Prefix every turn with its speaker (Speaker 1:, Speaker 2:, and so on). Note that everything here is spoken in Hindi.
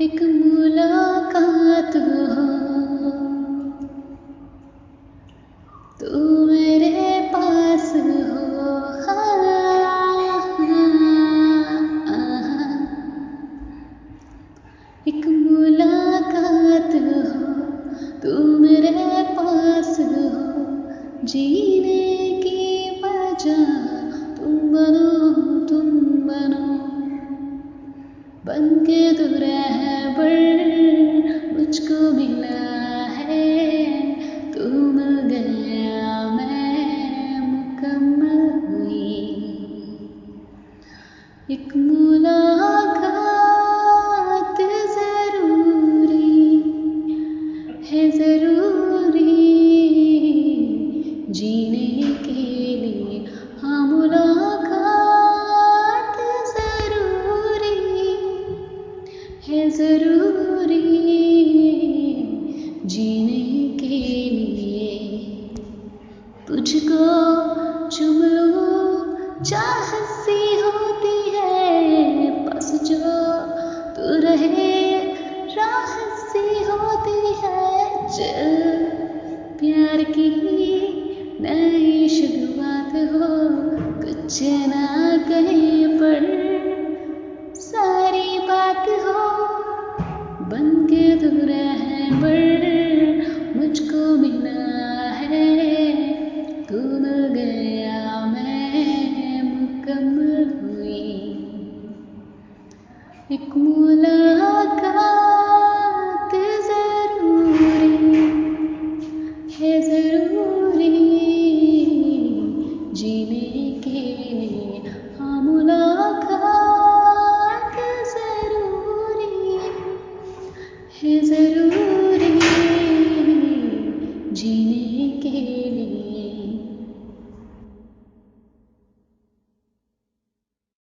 Speaker 1: एक मुलाकात हो तू मेरे पास हो। एक मुलाकात हो तू मेरे पास हो, जीने की वजह तुम बनो बन के तू रहबर मुझको मिला है, तू मिल गया मैं मुकम्मल हुई। एक मुलाकात ज़रूरी है, ज़रूरी जीने के लिए। हाँ, मुलाकात ज़रूरी है, ज़रूरी जीने के लिए। तुझको चुम लूं चाहत सी होती है, बस जो तू रहे राहत सी होती है। चल प्यार की नई शुरुआत हो, कुछ ना कहे पर सारी बात हो, बन के तू रहबर मुझको मिला है, तू मिल गया मैं मुकम्मल हुई। एक मुलाकात ज़रूरी है, ज़रूरी जीने के लिए। हाँ, मुलाकात ज़रूरी है, ज़रूरी